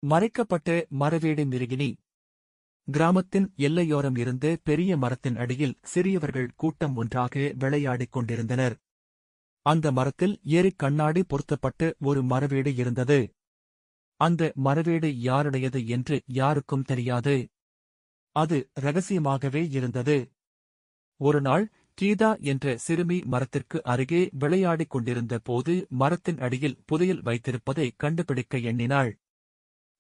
மறைக்கப்பட்ட மரவேடு மிருகினி. கிராமத்தின் எல்லையோரம் இருந்த பெரிய மரத்தின் அடியில் சிறியவர்கள் கூட்டம் ஒன்றாக விளையாடிக் கொண்டிருந்தனர். அந்த மரத்தில் ஏறிக் கண்ணாடி பொருத்தப்பட்ட ஒரு மரவேடு இருந்தது. அந்த மரவேடு யாருடையது என்று யாருக்கும் தெரியாது. அது ரகசியமாகவே இருந்தது. ஒருநாள் கீதா என்ற சிறுமி மரத்திற்கு அருகே விளையாடிக் கொண்டிருந்த போது மரத்தின் அடியில் புதையல் வைத்திருப்பதை கண்டுபிடிக்க எண்ணினாள்.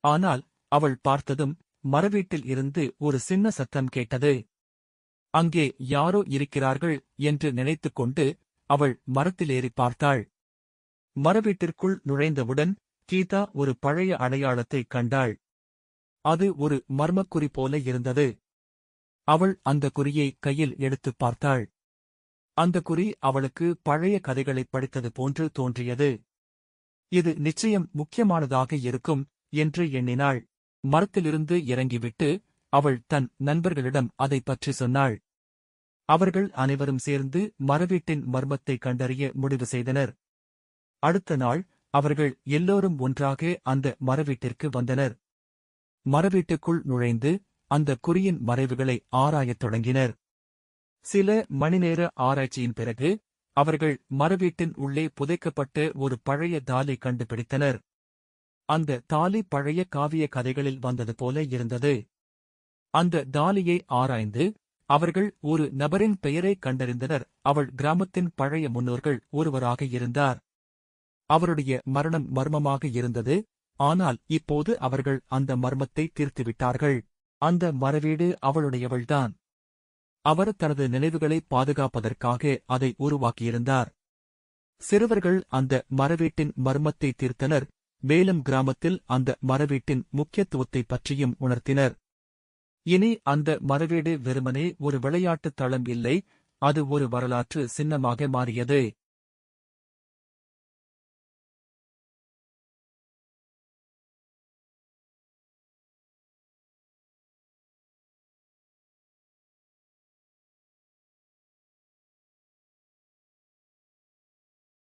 ஆனால் அவள் பார்த்ததும் மரவீட்டில் இருந்து ஒரு சின்ன சத்தம் கேட்டது. அங்கே யாரோ இருக்கிறார்கள் என்று நினைத்துக்கொண்டு அவள் மரத்திலேறி பார்த்தாள். மரவீட்டிற்குள் நுழைந்தவுடன் கீதா ஒரு பழைய அடையாளத்தைக் கண்டாள். அது ஒரு மர்மக்குறி போல இருந்தது. அவள் அந்த குறியை கையில் எடுத்துப் பார்த்தாள். அந்த குறி அவளுக்கு பழைய கதைகளைப் படித்தது போன்று தோன்றியது. இது நிச்சயம் முக்கியமானதாக இருக்கும் என்று எண்ணினாள். மரத்திலிருந்து இறங்கிவிட்டு அவள் தன் நண்பர்களிடம் அதைப் பற்றி சொன்னாள். அவர்கள் அனைவரும் சேர்ந்து மரவீட்டின் மர்மத்தைக் கண்டறிய முடிவு செய்தனர். அடுத்த நாள் அவர்கள் எல்லோரும் ஒன்றாக அந்த மரவீட்டிற்கு வந்தனர். மரவீட்டுக்குள் நுழைந்து அந்த குறியின் மறைவுகளை ஆராயத் தொடங்கினர். சில மணிநேர ஆராய்ச்சியின் பிறகு அவர்கள் மரவீட்டின் உள்ளே புதைக்கப்பட்ட ஒரு பழைய தாலி கண்டுபிடித்தனர். அந்த தாலி பழைய காவிய கதைகளில் வந்தது போல இருந்தது. அந்த தாலியை ஆராய்ந்து அவர்கள் ஒரு நபரின் பெயரை கண்டறிந்தனர். அவள் கிராமத்தின் பழைய முன்னோர்கள் ஒருவராக இருந்தார். அவருடைய மரணம் மர்மமாக இருந்தது. ஆனால் இப்போது அவர்கள் அந்த மர்மத்தை தீர்த்துவிட்டார்கள். அந்த மரவீடு அவளுடையவள்தான். அவர் தனது நினைவுகளை பாதுகாப்பதற்காக அதை உருவாக்கியிருந்தார். சிறுவர்கள் அந்த மரவீட்டின் மர்மத்தை தீர்த்தனர். மேலும் கிராமத்தில் அந்த மரவீட்டின் முக்கியத்துவத்தைப் பற்றியும் உணர்த்தினர். இனி அந்த மரவீடு வெறுமனே ஒரு விளையாட்டுத் தளம் இல்லை, அது ஒரு வரலாற்று சின்னமாக மாறியது.